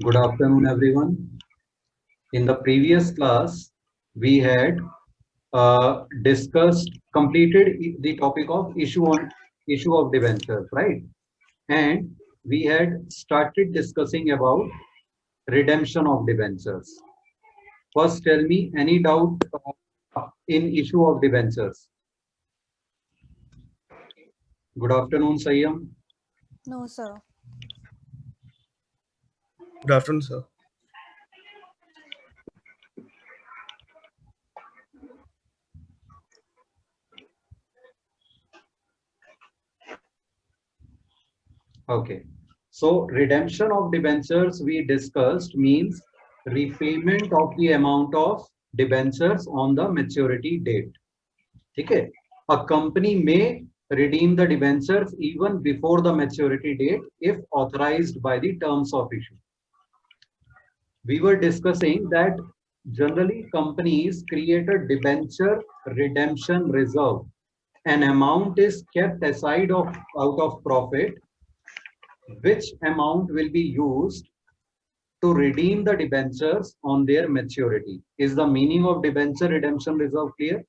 Good afternoon, everyone. In the previous class, we had completed the topic of issue of debentures, right? And we had started discussing about redemption of debentures. First, tell me any doubt in issue of debentures. Good afternoon, Sayyam. No, sir. Good afternoon, sir. Okay. So redemption of debentures we discussed means repayment of the amount of debentures on the maturity date. Okay. A company may redeem the debentures even before the maturity date if authorized by the terms of issue. We were discussing that generally companies create a debenture redemption reserve. An amount is kept aside out of profit, which amount will be used to redeem the debentures on their maturity. Is the meaning of debenture redemption reserve clear?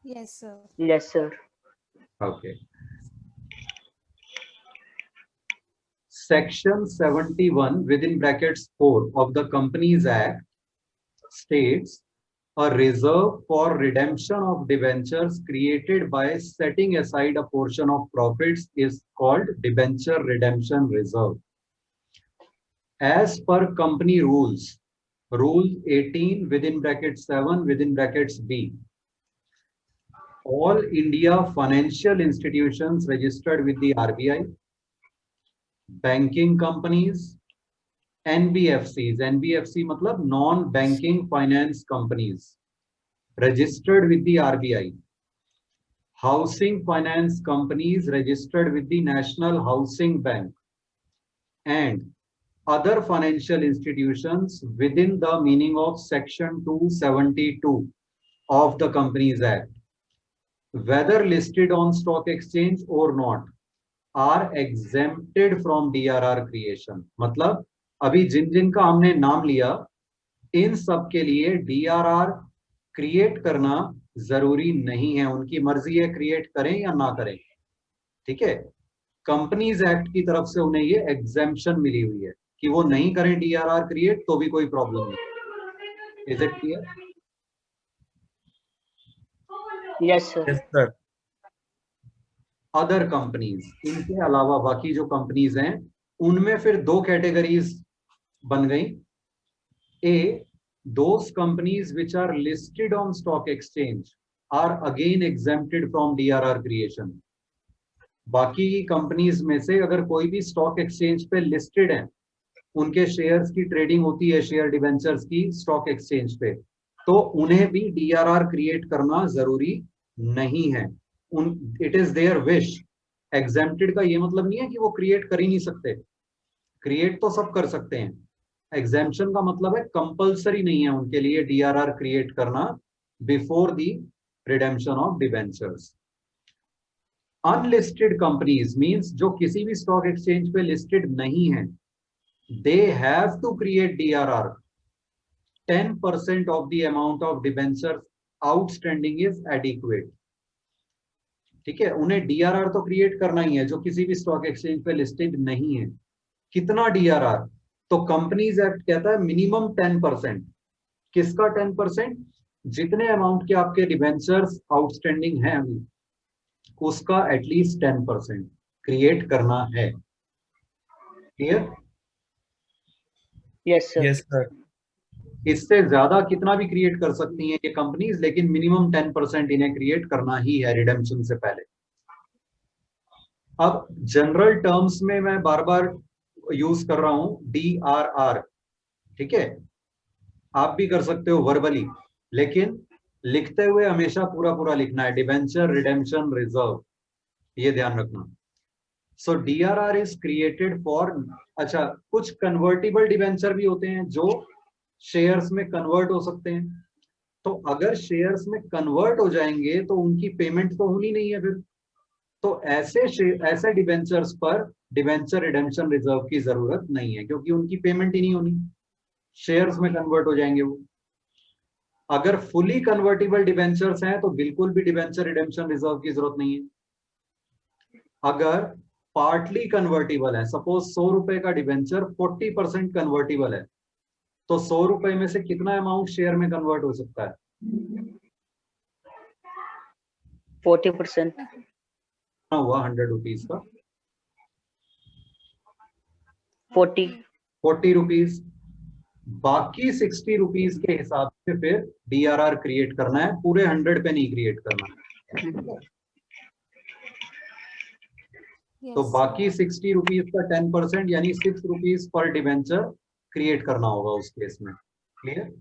Yes, sir. Yes, sir. Okay. Section 71 within brackets 4 of the Companies Act states a reserve for redemption of debentures created by setting aside a portion of profits is called debenture redemption reserve. As per company rules, Rule 18 within brackets 7 within brackets B, all India financial institutions registered with the RBI, banking companies, NBFCs, NBFC matlab non-banking finance companies registered with the RBI, housing finance companies registered with the National Housing Bank, and other financial institutions within the meaning of Section 272 of the Companies Act, whether listed on stock exchange or not, are exempted from DRR creation. मतलब अभी जिन जिन का हमने नाम लिया इन सब के लिए DRR create करना जरूरी नहीं है, उनकी मर्जी है क्रिएट करें या ना करें. ठीक है, कंपनीज एक्ट की तरफ से उन्हें ये एग्जेम्पशन मिली हुई है कि वो नहीं करें DRR क्रिएट तो भी कोई प्रॉब्लम नहीं. Is it clear? Yes, sir. Yes, sir. Other companies, इनके अलावा बाकी जो कंपनीज हैं उनमें फिर दो कैटेगरीज बन गई. ए, those companies which are listed on stock exchange are again exempted from DRR creation. बाकी कंपनीज में से अगर कोई भी स्टॉक एक्सचेंज पे लिस्टेड है, उनके शेयर्स की ट्रेडिंग होती है शेयर डिवेंचर्स की स्टॉक एक्सचेंज पे, तो उन्हें भी DRR क्रिएट करना जरूरी नहीं है. It is their wish. Exempted का ये मतलब नहीं है कि वो क्रिएट कर ही नहीं सकते, क्रिएट तो सब कर सकते हैं. एग्जेम्पशन का मतलब है कंपलसरी नहीं है उनके लिए DRR क्रिएट करना before the redemption of debentures. Unlisted companies means जो किसी भी स्टॉक एक्सचेंज पे लिस्टेड नहीं है, they have to create DRR. 10% of the amount of debentures outstanding is adequate. ठीक है, उन्हें DRR तो क्रिएट करना ही है जो किसी भी स्टॉक एक्सचेंज पे लिस्टेड नहीं है. कितना DRR? तो कंपनीज एक्ट कहता है मिनिमम 10%. किसका 10%? जितने अमाउंट के आपके डिबेंचर्स आउटस्टैंडिंग हैं अभी, उसका एटलीस्ट 10% क्रिएट करना है. Clear? Yes, sir. Yes, sir. इससे ज्यादा कितना भी क्रिएट कर सकती हैं ये कंपनीज, लेकिन मिनिमम 10% इन्हें क्रिएट करना ही है रिडेम्पशन से पहले. अब जनरल टर्म्स में मैं बार बार यूज कर रहा हूं DRR. ठीक है, आप भी कर सकते हो वर्बली, लेकिन लिखते हुए हमेशा पूरा पूरा लिखना है, डिबेंचर रिडेम्पशन रिजर्व, ये ध्यान रखना. सो DRR इज क्रिएटेड फॉर, अच्छा कुछ कन्वर्टिबल डिबेंचर भी होते हैं जो शेयर्स में कन्वर्ट हो सकते हैं. तो अगर शेयर्स में कन्वर्ट हो जाएंगे तो उनकी पेमेंट तो होनी नहीं है फिर. तो ऐसे डिबेंचर्स पर डिबेंचर रिडेम्पशन रिजर्व की जरूरत नहीं है, क्योंकि उनकी पेमेंट ही नहीं होनी, शेयर्स में कन्वर्ट हो जाएंगे वो। अगर फुली कन्वर्टिबल डिबेंचर्स हैं तो बिल्कुल भी डिबेंचर रिडेम्पशन रिजर्व की जरूरत नहीं है। अगर पार्टली कन्वर्टिबल है, सपोज 100 रुपए का डिबेंचर 40% कन्वर्टिबल है, तो 100 रुपए में से कितना अमाउंट शेयर में कन्वर्ट हो सकता है? 40%। कितना हुआ 100 रुपीज का? 40 रुपीज। बाकी 60 रुपीज के हिसाब से फिर डीआरआर क्रिएट करना है, पूरे 100 पे नहीं क्रिएट करना। तो Yes, बाकी 60 रुपीज का 10% यानी 6 रुपीज पर डिवेंचर क्रिएट करना होगा उस केस में। Clear?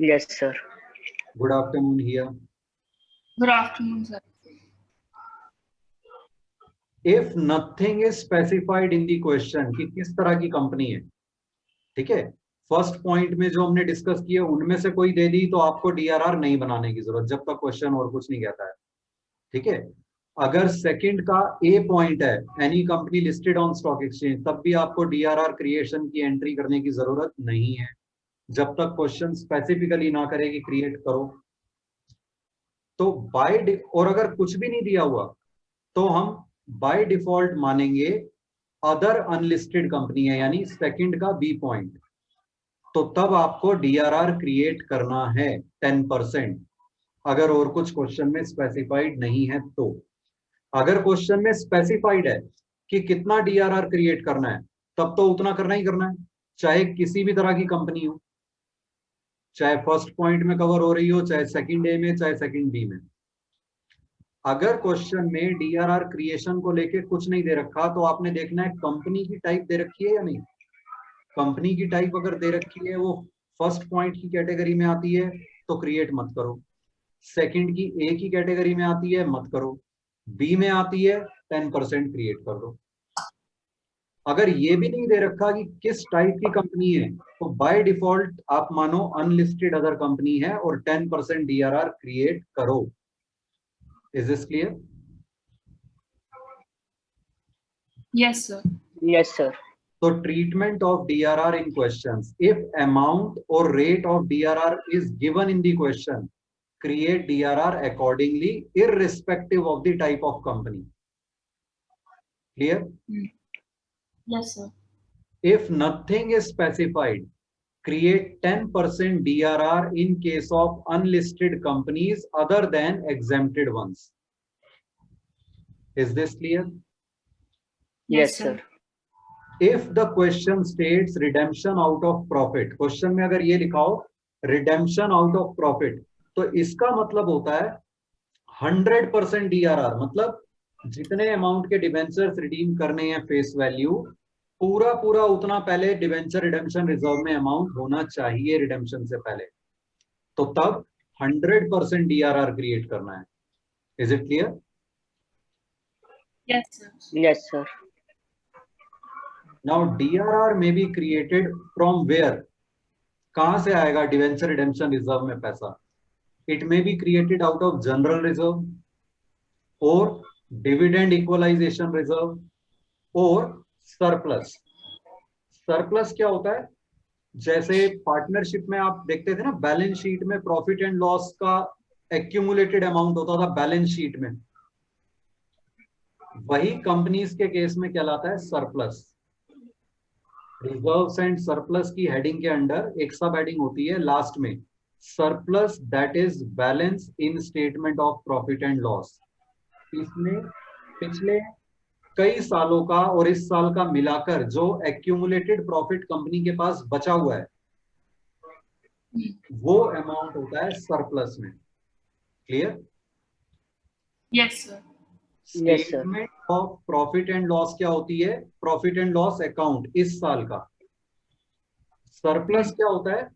Yes, sir. Good afternoon here. Good afternoon, sir. If nothing is specified in the question कि किस तरह की कंपनी है, ठीक है, फर्स्ट पॉइंट में जो हमने डिस्कस किए उनमें से कोई दे दी तो आपको डीआरआर नहीं बनाने की जरूरत, जब तक क्वेश्चन और कुछ नहीं कहता है। ठीक है, अगर सेकंड का ए पॉइंट है any company listed on stock exchange, तब भी आपको डीआरआर क्रिएशन की एंट्री करने की जरूरत नहीं है, जब तक क्वेश्चन स्पेसिफिकली ना करे कि क्रिएट करो। तो और अगर कुछ भी नहीं दिया हुआ तो हम बाय डिफॉल्ट मानेंगे अदर अनलिस्टेड कंपनी है, यानी सेकंड का बी पॉइंट। तो तब आपको डीआरआर क्रिएट करना है 10%, अगर और कुछ क्वेश्चन में स्पेसिफाइड नहीं है तो। अगर क्वेश्चन में स्पेसिफाइड है कि कितना डीआरआर क्रिएट करना है, तब तो उतना करना ही करना है, चाहे किसी भी तरह की कंपनी हो, चाहे फर्स्ट पॉइंट में कवर हो रही हो, चाहे सेकंड ए में, चाहे सेकंड बी में। अगर क्वेश्चन में डीआरआर क्रिएशन को लेके कुछ नहीं दे रखा तो आपने देखना है कंपनी की टाइप दे रखी है या नहीं। कंपनी की टाइप अगर दे रखी है, वो फर्स्ट पॉइंट की कैटेगरी में आती है तो क्रिएट मत करो, सेकंड की ए की कैटेगरी में आती है मत करो, बी में आती है 10% क्रिएट कर दो। अगर ये भी नहीं दे रखा कि किस टाइप की कंपनी है, तो बाय डिफॉल्ट आप मानो अनलिस्टेड अदर कंपनी है और 10% डीआरआर क्रिएट करो। Is this clear? Yes, sir. Yes, sir. So treatment of DRR in questions. If amount or rate of DRR is given in the question, create DRR accordingly, irrespective of the type of company. Clear? Yes, sir. If nothing is specified, create 10% DRR in case of unlisted companies other than exempted ones. Is this clear? Yes, sir. If the question states redemption out of profit, question में अगर ये लिखा हो redemption out of profit, तो इसका मतलब होता है 100% डीआरआर, मतलब जितने अमाउंट के डिबेंचर्स रिडीम करने हैं फेस वैल्यू, पूरा पूरा उतना पहले डिबेंचर रिडेम्पशन रिजर्व में अमाउंट होना चाहिए रिडेम्पशन से पहले, तो तब 100% डीआरआर क्रिएट करना है। Is it clear? Yes, sir. Yes, sir. Now DRR में बी क्रिएटेड फ्रॉम वेयर, कहां से आएगा डिवेंचर रिडेम्पशन रिजर्व में पैसा? It may be created out of general reserve और डिविडेंड इक्वलाइजेशन रिजर्व और सरप्लस। सरप्लस क्या होता है? जैसे पार्टनरशिप में आप देखते थे ना, बैलेंस शीट में प्रॉफिट एंड लॉस का एक्यूमुलेटेड अमाउंट होता था बैलेंस शीट में, वही कंपनीज के केस में कहलाता है सरप्लस। रिजर्व्स एंड सरप्लस की हेडिंग के अंडर एक सब हेडिंग होती है लास्ट में, surplus that is balance in statement of profit and loss. इसमें पिछले कई सालों का और इस साल का मिलाकर जो एक्यूमुलेटेड प्रॉफिट कंपनी के पास बचा हुआ है, वो अमाउंट होता है सरप्लस में। Clear? Yes, sir. Yes, sir. Statement of profit and loss क्या होती है? प्रॉफिट एंड लॉस अकाउंट इस साल का। सरप्लस क्या होता है?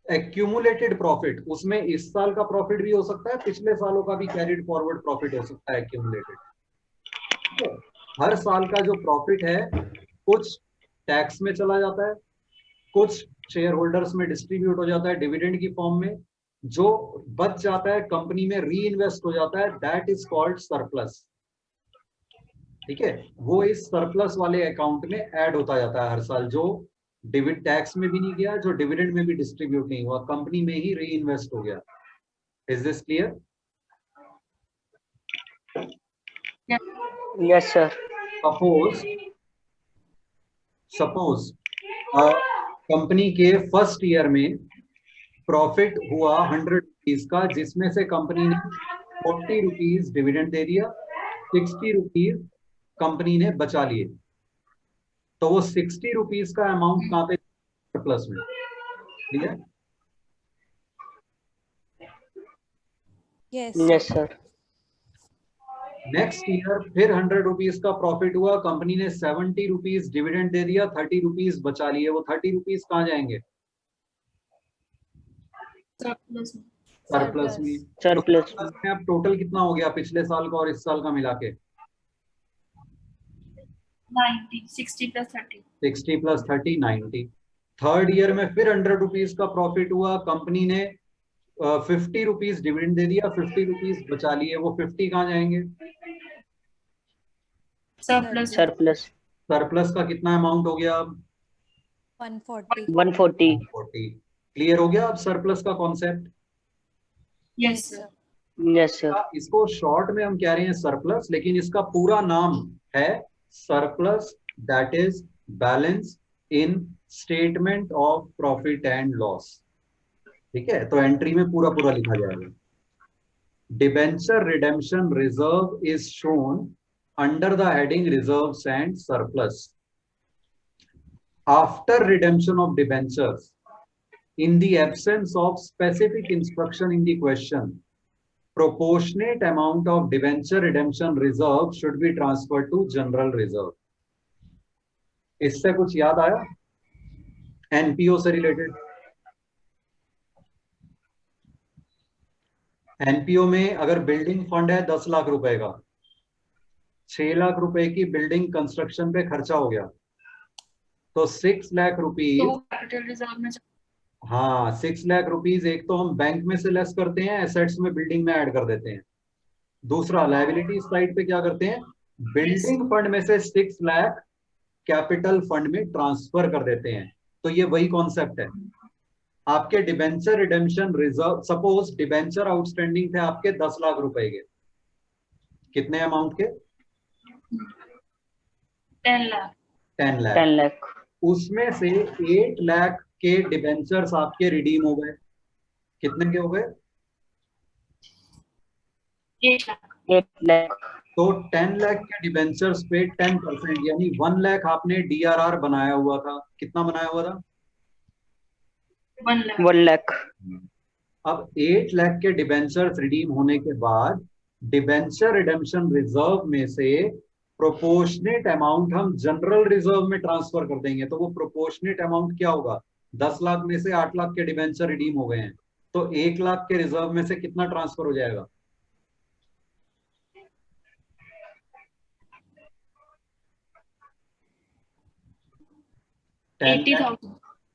एक्यूमुलेटेड प्रॉफिट, उसमें इस साल का प्रॉफिट भी हो सकता है, पिछले सालों का भी कैरिड फॉरवर्ड प्रॉफिट हो सकता है एक्यूमुलेटेड। तो हर साल का जो प्रॉफिट है कुछ टैक्स में चला जाता है, कुछ शेयर होल्डर्स में डिस्ट्रीब्यूट हो जाता है डिविडेंड की फॉर्म में, जो बच जाता है कंपनी में री इन्वेस्ट हो जाता है, दैट इज कॉल्ड सरप्लस। ठीक है, वो इस सरप्लस वाले अकाउंट में ऐड होता जाता है हर साल, जो डिविडेंड टैक्स में भी नहीं गया, जो डिविडेंड में भी डिस्ट्रीब्यूट नहीं हुआ, कंपनी में ही री इन्वेस्ट हो गया। Is this clear? Yes, sir. Suppose company के फर्स्ट ईयर में प्रॉफिट हुआ 100 रुपीज का, जिसमें से कंपनी ने 40 रुपीज डिविडेंड दे दिया, 60 रुपीज कंपनी ने बचा लिए। तो वो 60 रुपीज का अमाउंट कहां पे? सरप्लस में। Clear? Yes. Yes, sir. Next year फिर 100 रुपीज का प्रॉफिट हुआ, कंपनी ने 70 रुपीज डिविडेंड दे दिया, 30 रुपीज बचा लिए। वो 30 रुपीज कहाँ जाएंगे? सरप्लस में। सरप्लस में। Surplus. सरप्लस में अब टोटल कितना हो गया पिछले साल का और इस साल का मिला के? 90, 60 plus 30। 60 प्लस 30, 90। थर्ड ईयर में फिर 100 रुपीज का प्रॉफिट हुआ, कंपनी ने 50 रुपीज डिविडेंड दे दिया, 50 रुपीज बचा लिए। वो 50 कहाँ जाएंगे? सरप्लस। Surplus. सरप्लस का कितना अमाउंट हो गया? 140. 140. 40। क्लियर हो गया अब सरप्लस का concept? Yes sir. Yes, sir. इसको शॉर्ट में हम कह रहे हैं सरप्लस, लेकिन इसका पूरा नाम है surplus, that is balance in statement of profit and loss. ठीक है, तो एंट्री में पूरा पूरा लिखा जाएगा। Debenture redemption reserve is shown under the heading reserves and surplus. After redemption of debentures, in the absence of specific instruction in the question, proportionate amount of debenture redemption reserve should be transferred to general reserve. इससे कुछ याद आया NPO से related? NPO में अगर building fund है 10 लाख रुपए का, 6 लाख रुपए की बिल्डिंग कंस्ट्रक्शन पे खर्चा हो गया, तो 6 लाख रुपीज, तो कैपिटल रिजर्व में हाँ 6 लाख रुपीज एक तो हम बैंक में से लेस करते हैं, एसेट्स में बिल्डिंग में ऐड कर देते हैं। दूसरा लायबिलिटी साइड पे क्या करते हैं? बिल्डिंग फंड में से 6 लाख कैपिटल फंड में ट्रांसफर कर देते हैं। तो ये वही कॉन्सेप्ट है। आपके debenture redemption reserve, suppose debenture outstanding थे आपके 10 लाख रुपए के, कितने अमाउंट के? 10 लाख। 10 लाख। 10 lakh. उसमें से 8 लाख के डिबेंचर्स आपके रिडीम हो गए। कितने के हो गए? 8 लाख। 8 lakh. तो 10 लाख के डिबेंचर्स पे 10% यानी 1 लाख आपने डीआरआर बनाया हुआ था। कितना बनाया हुआ था? 1 लाख। 1 lakh. अब 8 लाख के डिबेंचर्स रिडीम होने के बाद डिबेंचर रिडेम्पशन रिजर्व में से प्रोपोर्शनेट अमाउंट हम जनरल रिजर्व में ट्रांसफर कर देंगे। तो वो प्रोपोर्शनेट अमाउंट क्या होगा? 10 लाख में से 8 लाख के डिबेंचर रिडीम हो गए हैं, तो 1 लाख के रिजर्व में से कितना ट्रांसफर हो जाएगा? 80,000।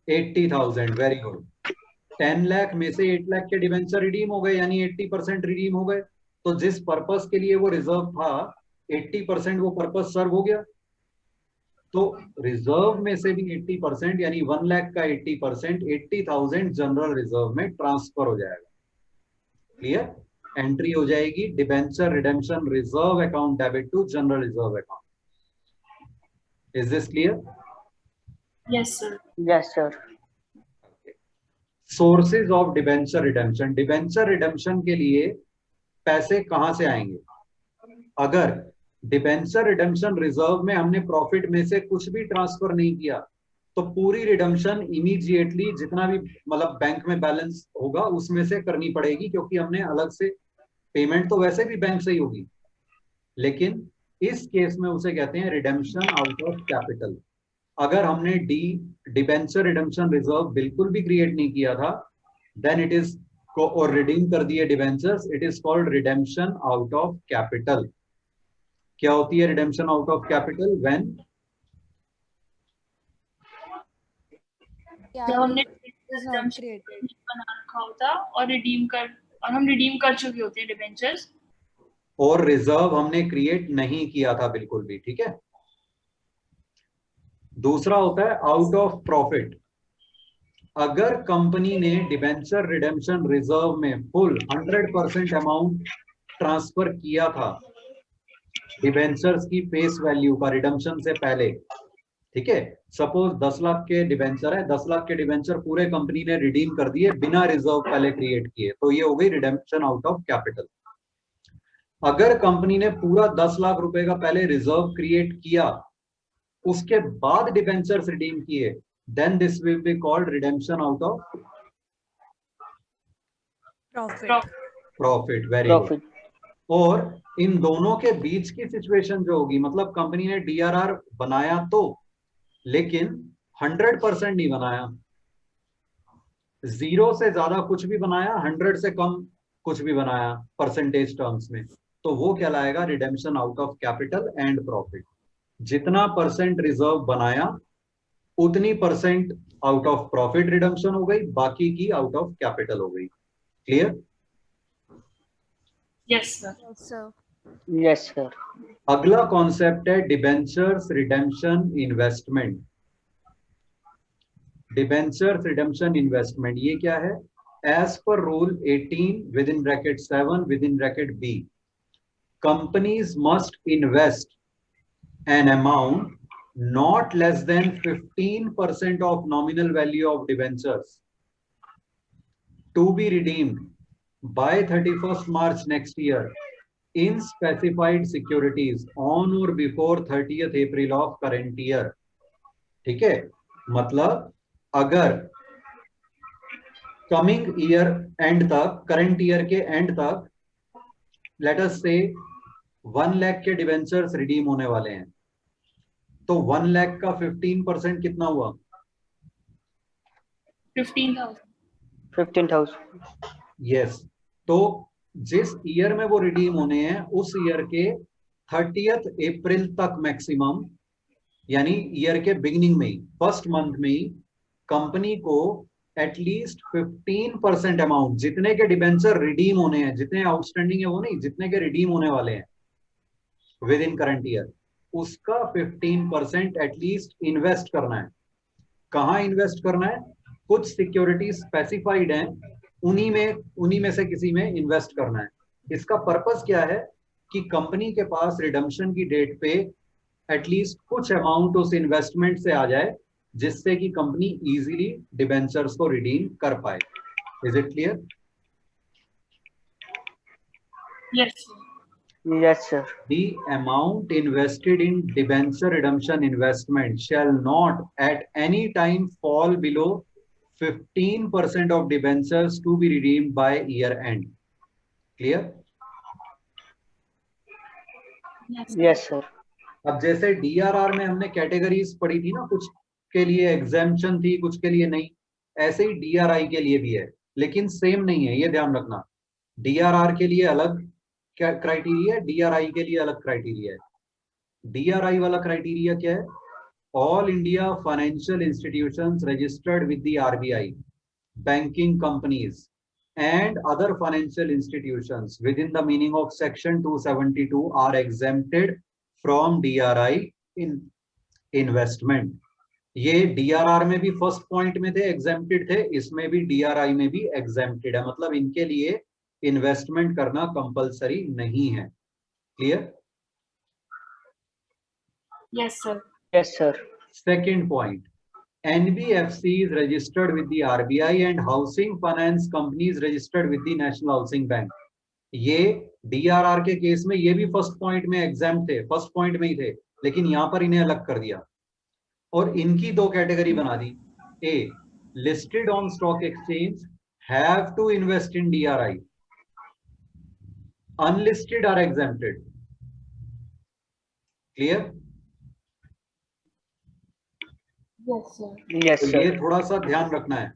80,000। Very good. 10 लाख में से 8 लाख के डिबेंचर रिडीम हो गए, यानी 80% रिडीम हो गए। तो जिस पर्पस के लिए वो रिजर्व था 80% वो पर्पस सर्व हो गया। तो रिजर्व में से भी 80% यानी 1 लाख का 80%, 80,000 जनरल रिजर्व में ट्रांसफर हो जाएगा। क्लियर? एंट्री हो जाएगी debenture redemption reserve account debit to general reserve account. Is this clear? Yes sir. Yes, sir. Sources of debenture redemption. Debenture redemption के लिए पैसे कहां से आएंगे? अगर डिबेंचर रिडेम्पशन रिजर्व में हमने प्रॉफिट में से कुछ भी ट्रांसफर नहीं किया, तो पूरी रिडेम्पशन इमीडिएटली जितना भी मतलब बैंक में बैलेंस होगा उसमें से करनी पड़ेगी, क्योंकि हमने अलग से पेमेंट तो वैसे भी बैंक से ही होगी, लेकिन इस केस में उसे कहते हैं रिडेम्पशन आउट ऑफ कैपिटल। अगर हमने डिबेंचर रिडेम्पशन रिजर्व बिल्कुल भी क्रिएट नहीं किया था, देन इट इज और रिडीम कर दिए debentures, it is called redemption out of capital. क्या होती है redemption out of capital? When जब हमने is not created. बना रखा होता और हम रिडीम कर चुके होते हैं डिबेंचर्स। और रिजर्व हमने क्रिएट नहीं किया था बिल्कुल भी, ठीक है। दूसरा होता है आउट ऑफ प्रॉफिट। अगर कंपनी ने डिबेंचर रिडेम्पशन रिजर्व में फुल 100% अमाउंट ट्रांसफर किया था डिबेंचर्स की फेस वैल्यू का रिडेम्पशन से पहले, ठीक है, सपोज 10 लाख के डिबेंचर है, 10 लाख के डिबेंचर पूरे कंपनी ने रिडीम कर दिए बिना रिजर्व पहले क्रिएट किए, तो ये हो गई रिडेम्पशन आउट ऑफ कैपिटल। अगर कंपनी ने पूरा 10 लाख रुपए का पहले रिजर्व क्रिएट किया, उसके बाद डिबेंचर्स रिडीम किए, then this will be called redemption out of profit. Very good. और इन दोनों के बीच की सिचुएशन जो होगी, मतलब कंपनी ने डीआरआर बनाया तो, लेकिन 100% नहीं बनाया, 0 से ज्यादा कुछ भी बनाया, 100 से कम कुछ भी बनाया परसेंटेज टर्म्स में, तो वो कहलाएगा redemption out of capital and profit. जितना परसेंट रिजर्व बनाया उतनी percent out of profit redemption हो गई, बाकी की आउट ऑफ कैपिटल हो गई। Clear? Yes sir. Yes, sir. Yes, sir. अगला कॉन्सेप्ट है debentures redemption investment. Debentures redemption investment ये क्या है? As per rule 18 within bracket 7 within bracket B, companies must invest an amount not less than 15% of nominal value of debentures to be redeemed by 31st March next year in specified securities on or before 30th April of current year। ठीक है, मतलब अगर coming year and तक, current year के and तक, let us से 1 लाख के debentures redeem होने वाले हैं, तो 1 लाख का 15% कितना हुआ? 15,000। यस। तो जिस ईयर में वो रिडीम होने हैं उस ईयर के 30th अप्रैल तक मैक्सिमम, यानी ईयर के बिगिनिंग में ही, फर्स्ट मंथ में ही, कंपनी को एटलीस्ट 15% अमाउंट, जितने के डिबेंचर रिडीम होने हैं, जितने आउटस्टैंडिंग है वो नहीं, जितने के रिडीम होने वाले हैं विद इन करंट ईयर, उसका 15% एटलीस्ट इन्वेस्ट करना है। कहां इन्वेस्ट करना है? कुछ सिक्योरिटी स्पेसिफाइड हैं, उन्हीं में से किसी में इन्वेस्ट करना है। इसका पर्पस क्या है? कि कंपनी के पास रिडम्पशन की डेट पे एटलीस्ट कुछ अमाउंट उस इन्वेस्टमेंट से आ जाए, जिससे कि कंपनी इजीली डिबेंचर्स को रिडीम कर पाए। Is it clear? Yes. Yes, sir. The amount invested in debenture redemption investment shall not at any time fall below 15% of debentures to be redeemed by year end. Clear? Yes, sir. अब जैसे DRR में हमने categories पढ़ी थी ना, कुछ के लिए एग्जेम्पशन थी, कुछ के लिए नहीं, ऐसे ही डीआरआई के लिए भी है, लेकिन सेम नहीं है, ये ध्यान रखना। डीआरआर के लिए अलग क्या क्राइटेरिया है, डीआरआई के लिए अलग क्राइटेरिया है। डीआरआई वाला क्राइटेरिया क्या है? All India financial institutions registered with the RBI, banking companies and other financial institutions within the meaning of section 272 are exempted from DRI in investment। ये DRR में भी फर्स्ट पॉइंट में थे exempted थे, इसमें भी DRI में भी exempted है, मतलब इनके लिए इन्वेस्टमेंट करना कंपलसरी नहीं है। Clear? Yes sir. Yes, sir. Second point, NBFCs registered with the RBI and housing finance companies registered with the National Housing Bank। ये DRR के केस में ये भी फर्स्ट पॉइंट में एग्जाम थे, फर्स्ट पॉइंट में ही थे, लेकिन यहां पर इन्हें अलग कर दिया और इनकी दो कैटेगरी बना दी। ए, listed on stock exchange have to invest in DRI, unlisted are exempted. Clear? Yes, तो sir. ये थोड़ा सा ध्यान रखना है,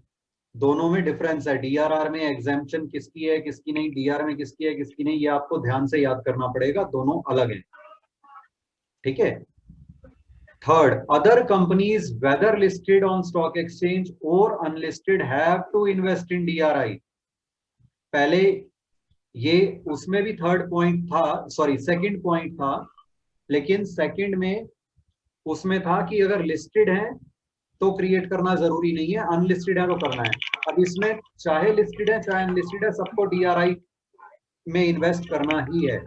दोनों में डिफरेंस है। डीआरआर में एग्जेम्पशन किसकी है किसकी नहीं, डीआर में किसकी है किसकी नहीं, ये आपको ध्यान से याद करना पड़ेगा, दोनों अलग हैं। ठीक है? Third, other companies whether listed on stock exchange or unlisted have to invest in DRI. पहले ये उसमें भी थर्ड पॉइंट था, सॉरी सेकंड पॉइंट था, लेकिन सेकंड में उसमें था कि अगर लिस्टेड है तो क्रिएट करना जरूरी नहीं है, अनलिस्टेड है तो करना है। अब इसमें चाहे लिस्टेड है चाहे अनलिस्टेड है, सबको DRI में इन्वेस्ट करना ही है।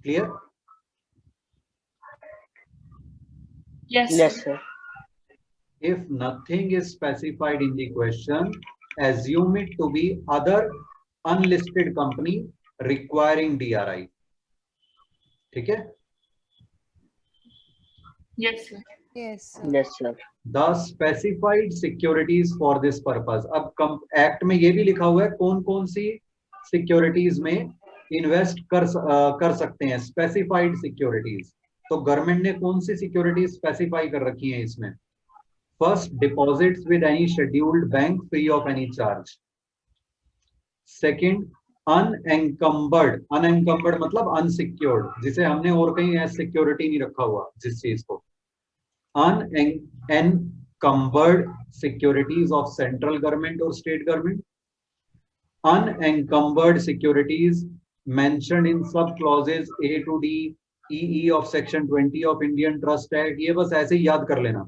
Clear? Yes, Yes, sir. sir. If nothing is specified in the question, assume it to be other unlisted company requiring DRI. ठीक है? Yes, sir. Yes, sir. Yes, sir. The specified securities for this purpose. अब act में ये भी लिखा हुआ है कौन कौन सी सिक्योरिटीज में इन्वेस्ट कर सकते हैं, स्पेसिफाइड सिक्योरिटीज। तो गवर्नमेंट ने कौन सी सिक्योरिटीज स्पेसिफाई कर रखी हैं इसमें? First, deposits with any scheduled bank free of any charge. Second, unencumbered, unencumbered मतलब अनसिक्योर्ड, जिसे हमने और कहीं एज सिक्योरिटी नहीं रखा हुआ जिस चीज को। unencumbered securities of central government or state government, unencumbered securities mentioned in sub clauses A to D EE of section 20 of Indian Trust Act। ये बस ऐसे ही याद कर लेना,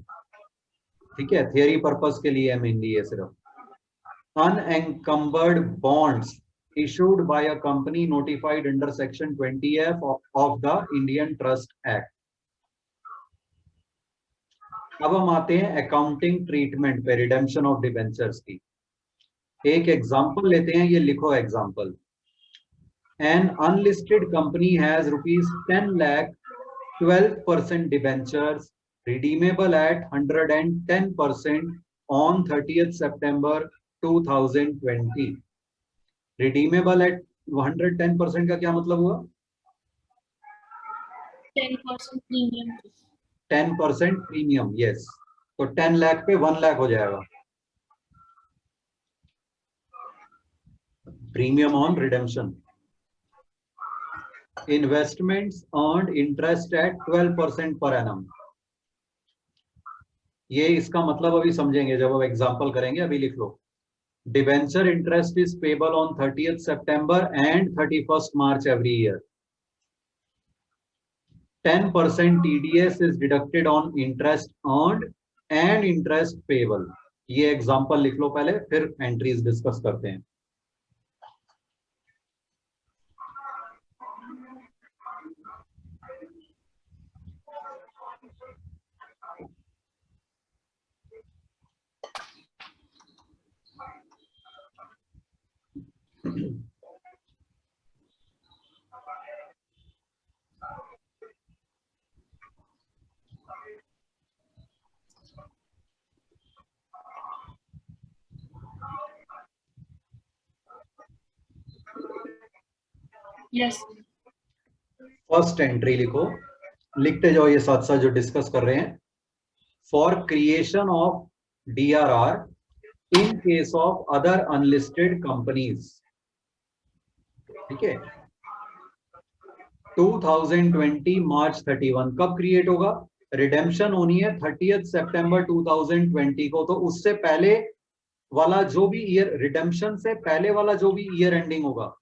ठीक है, थियरी पर्पस के लिए है मेनली ये सिर्फ। unencumbered bonds issued by a company notified under section 20F of the Indian Trust Act। अब हम आते हैं अकाउंटिंग ट्रीटमेंट पे रिडेम्पशन ऑफ डिबेंचर्स की। एक एग्जांपल लेते हैं, ये लिखो example. An unlisted company has ₹10 lakh 12% debentures redeemable at 110% on 30th September 2020। Redeemable at 110% का क्या मतलब हुआ? 10% premium. 10% premium, yes. तो 10 लाख पे 1 लाख हो जाएगा premium on redemption. Investments earned interest eight 12% per annum. ये इसका मतलब अभी समझेंगे जब अब एग्जांपल करेंगे, अभी लिख लो। Debenture interest is payable on 30th September and 31st March every year। 10% TDS is deducted on interest earned and interest payable। ये एग्जांपल लिख लो पहले, फिर एंट्रीज डिस्कस करते हैं। Yes. फर्स्ट एंट्री लिखो, लिखते जाओ ये साथ साथ जो डिस्कस कर रहे हैं। For creation of DRR in case of other unlisted companies, ठीक है। 2020 March 31 कब क्रिएट होगा? रिडेम्पशन होनी है 30th September 2020 को, तो उससे पहले वाला जो भी ईयर, रिडेम्पशन से पहले वाला जो भी ईयर एंडिंग होगा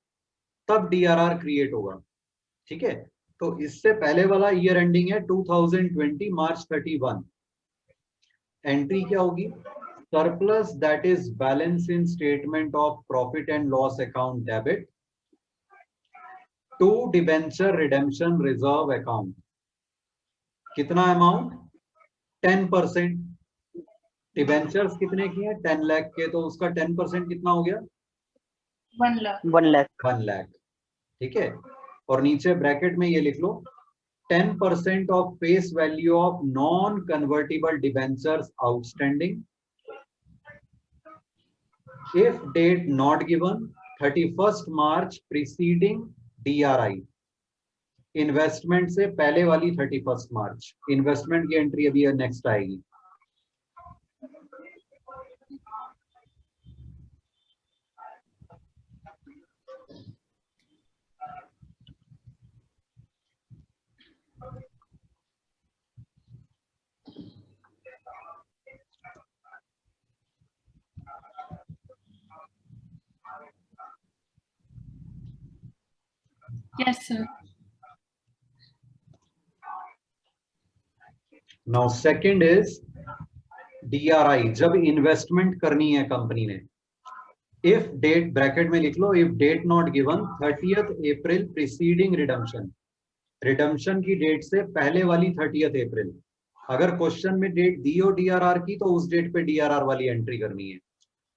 तब DRR क्रिएट होगा, ठीक है। तो इससे पहले वाला ईयर एंडिंग है 2020 March 31। एंट्री क्या होगी? Surplus that is balance in statement of profit and loss account debit to debenture redemption reserve account. कितना अमाउंट? 10%। डिबेंचर्स कितने की है? 10 लाख के, तो उसका 10% कितना हो गया? 1 lakh. 1 lakh. 1 लाख, ठीक है। और नीचे ब्रैकेट में ये लिख लो 10% of face value of non convertible debentures outstanding if date not given 31st March preceding DRI। Investment से पहले वाली 31st March। इन्वेस्टमेंट की एंट्री अभी नेक्स्ट आएगी। Yes, sir. Now second is DRI, जब इन्वेस्टमेंट करनी है कंपनी ने, इफ डेट ब्रैकेट में लिख लो, if date not given 30th April preceding redemption, redemption की डेट से पहले वाली 30th अप्रैल। अगर क्वेश्चन में डेट दी हो DRR की तो उस डेट पे DRR वाली एंट्री करनी है,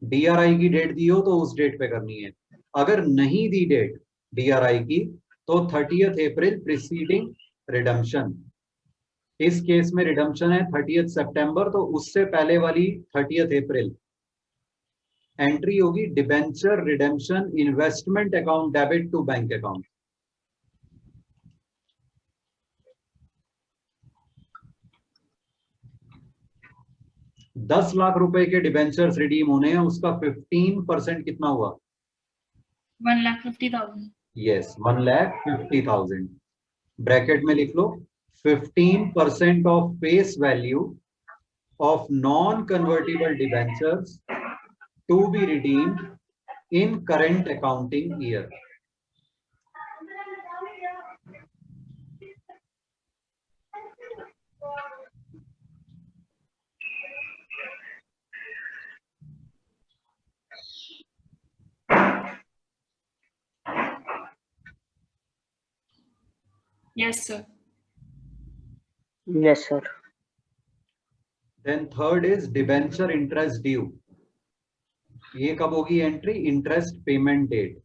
DRI की डेट दी हो तो उस डेट पे करनी है। अगर नहीं दी डेट DRI की तो 30th अप्रैल प्रीसीडिंग रिडम्पशन। इस केस में रिडम्पशन है 30th सितंबर, तो उससे पहले वाली 30th अप्रैल एंट्री होगी debenture redemption investment account debit to bank account. ₹10 lakh के डिबेंचर्स रिडीम होने हैं, उसका 15% कितना हुआ? 1,50,000. यस, 1,50,000। ब्रैकेट में लिख लो 15% of face value of non convertible debentures to be redeemed in current accounting year. Yes, sir. Yes, sir. Then third is debenture interest due. ये कब होगी entry? Interest payment date.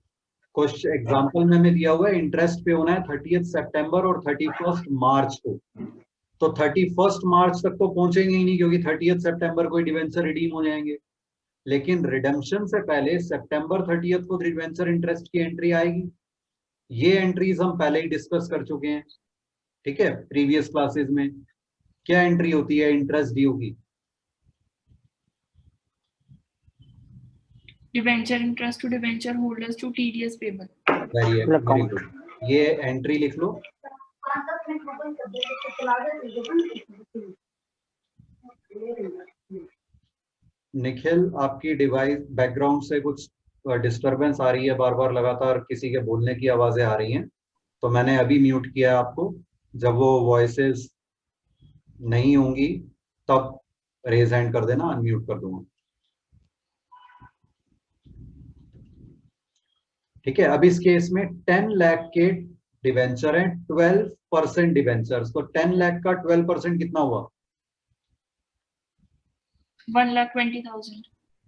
Question example में हमें दिया हुआ है इंटरेस्ट पे होना है 30th सितंबर और 31st मार्च को, तो 31st मार्च तक तो पहुंचेंगे ही नहीं क्योंकि 30th सितंबर को डिबेंचर रिडीम हो जाएंगे। लेकिन रिडेम्पशन से पहले सितंबर 30th को डिबेंचर इंटरेस्ट की एंट्री आएगी। ये एंट्रीज हम पहले ही डिस्कस कर चुके हैं, ठीक है, प्रीवियस क्लासेस में। क्या एंट्री होती है इंटरेस्ट ड्यू की? Debenture interest to debenture holders to TDS payable. Very Account. Good, ये एंट्री लिख लो। निखिल, आपकी डिवाइस बैकग्राउंड से कुछ डिस्टरबेंस आ रही है, बार बार लगातार किसी के बोलने की आवाजें आ रही हैं, तो मैंने अभी म्यूट किया है आपको। जब वो वॉइसेस नहीं होंगी तब रेज हैंड कर देना, अनम्यूट कर दूंगा। ठीक है, अब इस केस में 10 लाख के डिवेंचर हैं, 12% डिवेंचर्स, तो 10 लाख का 12% कितना हुआ? 1,20,000.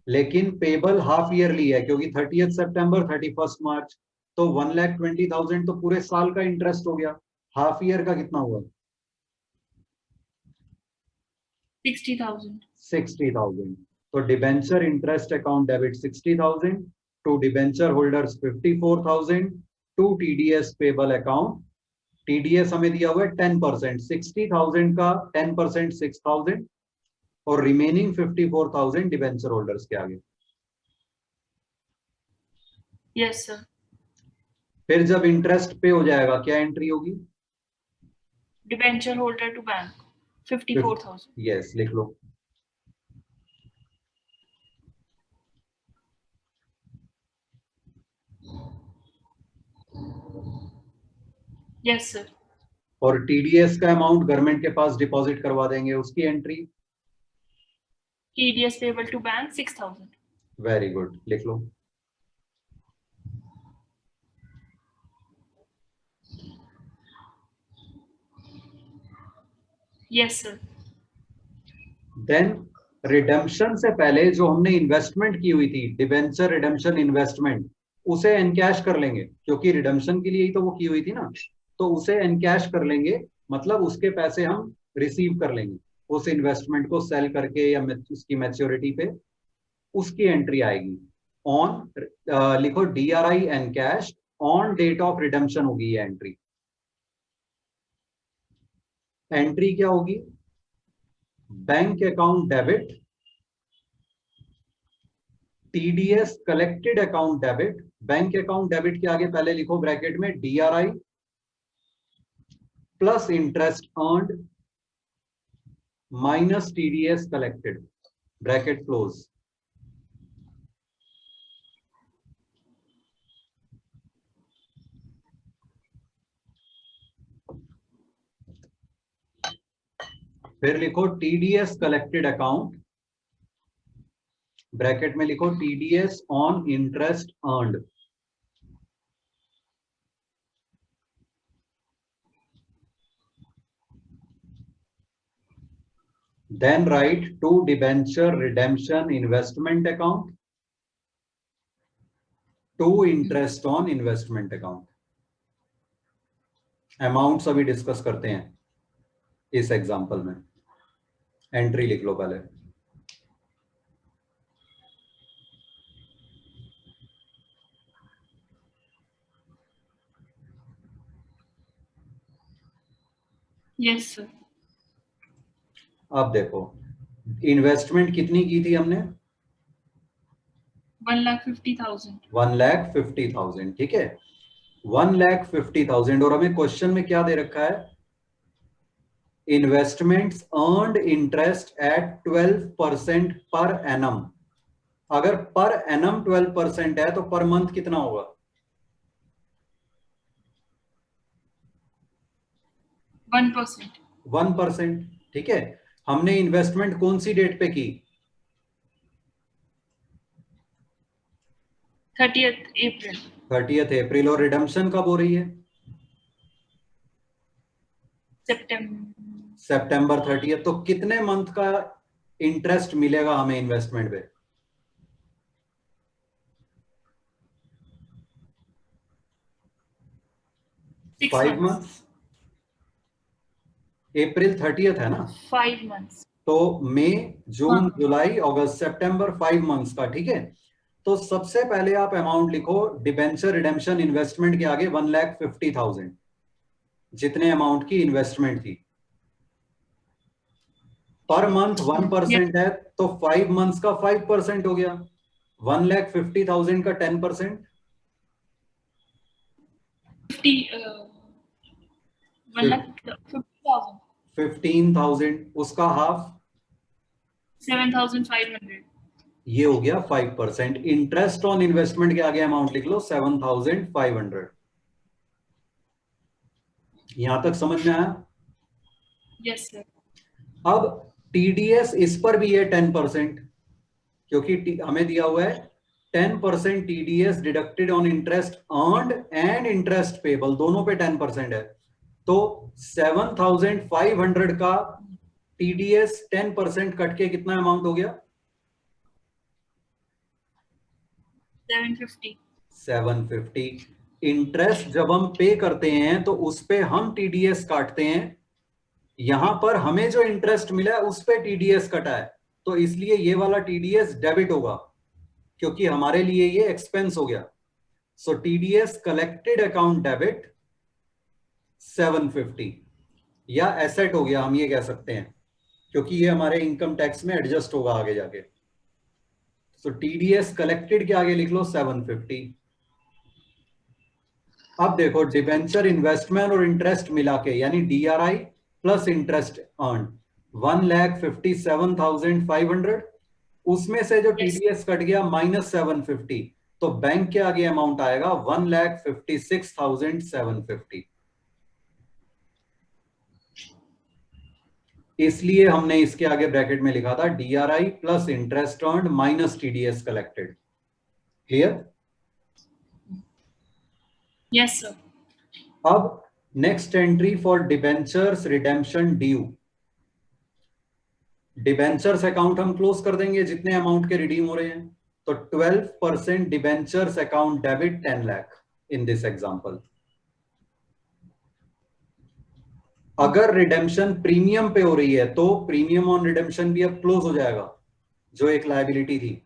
लेकिन पेबल हाफ ईयरली है क्योंकि 30th सितंबर 31st मार्च, तो 1,20,000 तो पूरे साल का इंटरेस्ट हो गया। हाफ ईयर का कितना हुआ? 60,000. 60,000। तो debenture interest account debit 60,000 to debenture holders 54,000 to TDS payable account. TDS हमें दिया हुआ है 10%, 60,000 का 10% 6,000 और रिमेनिंग 54,000 डिबेंचर होल्डर्स के आगे। Yes, sir. फिर जब इंटरेस्ट पे हो जाएगा क्या एंट्री होगी? Debenture holder to bank 54,000. Yes, लिख लो। Yes, sir. और टीडीएस का अमाउंट गवर्नमेंट के पास डिपॉजिट करवा देंगे, उसकी entry? TDS payable to bank 6,000. Very good, लिख लो। Yes, sir. देन रिडेम्पशन से पहले जो हमने इन्वेस्टमेंट की हुई थी, डिबेंचर रिडेम्पशन इन्वेस्टमेंट, उसे एनकैश कर लेंगे क्योंकि रिडेम्पशन के लिए ही तो वो की हुई थी ना, तो उसे एनकैश कर लेंगे, मतलब उसके पैसे हम रिसीव कर लेंगे उस इन्वेस्टमेंट को सेल करके या उसकी मैच्योरिटी पे, उसकी एंट्री आएगी ऑन, लिखो DRI encash on date of redemption होगी ये एंट्री। एंट्री क्या होगी? Bank account debit, TDS collected account debit, bank account debit के आगे पहले लिखो ब्रैकेट में DRI plus interest earned minus TDS collected, bracket close. फिर लिखो टीडीएस कलेक्टेड अकाउंट, ब्रैकेट में लिखो TDS on interest earned. Then write to debenture redemption investment account, to interest on investment account. Amounts अभी discuss करते हैं इस example में। Entry लिख लो पहले। Yes sir. अब देखो इन्वेस्टमेंट कितनी की थी हमने? 1,50,000। 1,50,000, ठीक है, 1,50,000। और हमें क्वेश्चन में क्या दे रखा है? Investments earned interest eight 12% per annum. अगर पर एनम 12% है तो पर मंथ कितना होगा? 1%। 1%, ठीक है। हमने इन्वेस्टमेंट कौन सी डेट पे की? 30th अप्रैल। 30th अप्रैल। और रिडम्पशन कब हो रही है? सितंबर 30th। तो कितने मंथ का इंटरेस्ट मिलेगा हमें इन्वेस्टमेंट पे? 5 मंथ्स। अप्रैल 30th है ना? 5 months। तो मई, जून, हाँ। जुलाई, अगस्त, सितंबर, 5 मंथ्स का, ठीक है। तो सबसे पहले आप अमाउंट लिखो डिबेंचर रिडेम्पशन इन्वेस्टमेंट के आगे 1,50,000, जितने अमाउंट की इन्वेस्टमेंट थी। पर मंथ 1% है तो 5 मंथ्स का 5% हो गया। 1,50,000 का 10%, 1,50,000। 15,000, उसका हाफ 7,500। ये हो गया 5%। इंटरेस्ट ऑन इन्वेस्टमेंट के आगे अमाउंट लिख लो 7,500। यहां तक समझ में आया? Yes sir. अब टीडीएस इस पर भी है 10%, क्योंकि हमें दिया हुआ है 10% TDS deducted on interest earned and interest payable, दोनों पे 10% है। तो 7,500 का टीडीएस 10% कट के कितना अमाउंट हो गया? 750। 750। इंटरेस्ट जब हम पे करते हैं तो उस पे हम टीडीएस काटते हैं। यहां पर हमें जो इंटरेस्ट मिला है उस पे टीडीएस कटा है, तो इसलिए ये वाला टीडीएस डेबिट होगा, क्योंकि हमारे लिए ये एक्सपेंस हो गया। सो टीडीएस कलेक्टेड अकाउंट डेबिट 750, या एसेट हो गया हम ये कह सकते हैं, क्योंकि ये हमारे इनकम टैक्स में एडजस्ट होगा आगे जाके। सो टीडीएस कलेक्टेड के आगे लिख लो 750। अब देखो डिबेंचर इन्वेस्टमेंट और इंटरेस्ट मिला के, यानी डीआरआई प्लस इंटरेस्ट अर्न 1,57,500, उसमें से जो टीडीएस कट गया -750, तो बैंक के आगे अमाउंट आएगा 1,56,750। इसलिए हमने इसके आगे ब्रैकेट में लिखा था DRI plus interest earned minus TDS collected. Clear? Yes sir. अब next entry for debentures redemption due. Debentures account हम क्लोज कर देंगे जितने अमाउंट के रिडीम हो रहे हैं। तो 12% debentures account debit 10 lakh in this example. अगर रिडेम्पशन प्रीमियम पे हो रही है तो प्रीमियम ऑन रिडेम्पशन भी अब क्लोज हो जाएगा, जो एक लायबिलिटी थी।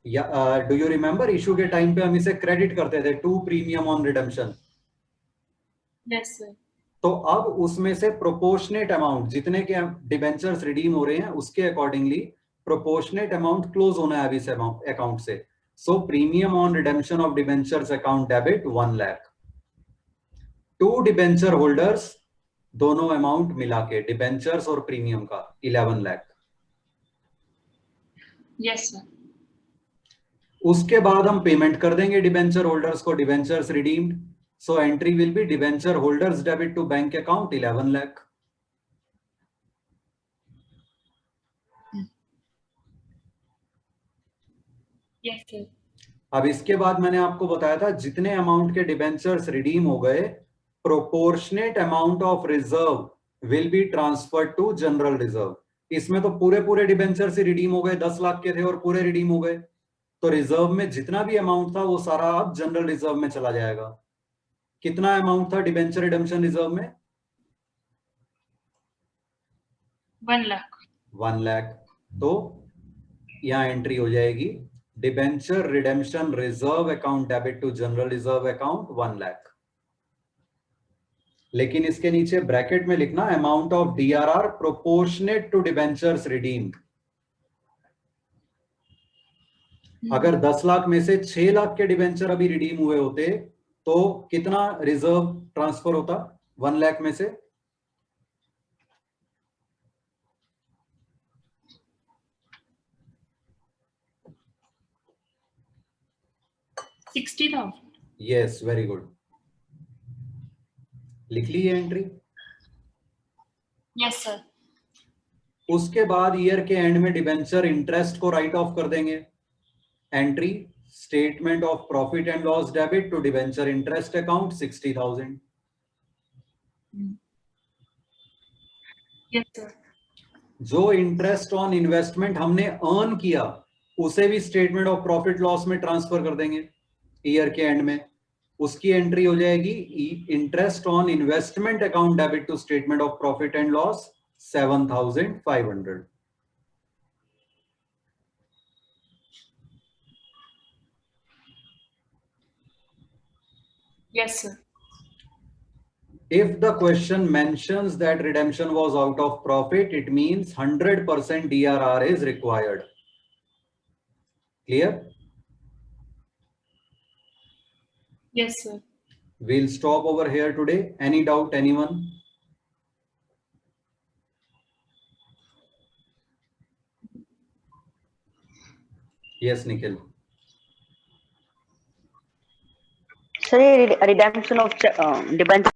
या डू यू रिमेंबर इशू के टाइम पे हम इसे क्रेडिट करते थे to premium on redemption. Yes sir. तो अब उसमें से प्रोपोर्शनेट अमाउंट जितने के डिबेंचर्स रिडीम हो रहे हैं उसके अकॉर्डिंगली प्रोपोर्शनेट अमाउंट क्लोज होना है अभी से अकाउंट से। So premium on redemption of debentures account debit 1 lakh. To debenture holders, दोनों अमाउंट मिला के डिबेंचर्स और प्रीमियम का 11 लाख। Yes sir. उसके बाद हम पेमेंट कर देंगे डिबेंचर होल्डर्स को, debentures redeemed. So entry will be debenture holders debit to bank account 11 lakh. Yes, sir. अब इसके बाद मैंने आपको बताया था जितने अमाउंट के डिबेंचर्स रिडीम हो गए, proportionate amount of reserve will be transferred to general reserve. इसमें तो पूरे डिबेंचर्स ही रिडीम हो गए, 10 लाख के थे और पूरे रिडीम हो गए, तो रिजर्व में जितना भी अमाउंट था वो सारा अब जनरल रिजर्व में चला जाएगा। कितना अमाउंट था डिबेंचर रिडेम्पशन रिजर्व में? 1 लाख। 1 लाख। तो यहां एंट्री हो जाएगी debenture redemption reserve account debit to general reserve account 1 lakh. लेकिन इसके नीचे ब्रैकेट में लिखना amount of DRR proportionate to debentures redeemed. अगर 10 लाख में से 6 लाख के डिबेंचर अभी रिडीम हुए होते तो कितना रिजर्व ट्रांसफर होता 1 लाख में से? $60,000। Yes, very good. लिख ली ये एंट्री। Yes sir. उसके बाद ईयर के एंड में डिबेंचर इंटरेस्ट को राइट ऑफ कर देंगे। Entry statement of profit and loss debit to debenture interest account 60,000। Yes sir. जो इंटरेस्ट ऑन इन्वेस्टमेंट हमने अर्न किया उसे भी स्टेटमेंट ऑफ प्रॉफिट लॉस में ट्रांसफर कर देंगे ईयर के एंड में। उसकी एंट्री हो जाएगी interest on investment account debit to statement of profit and loss 7,500। Yes, sir. If the question mentions that redemption was out of profit, it means 100% DRR is required. Clear? Yes, sir. We'll stop over here today. Any doubt, anyone? Yes, Nikhil. Sir, redemption of debenture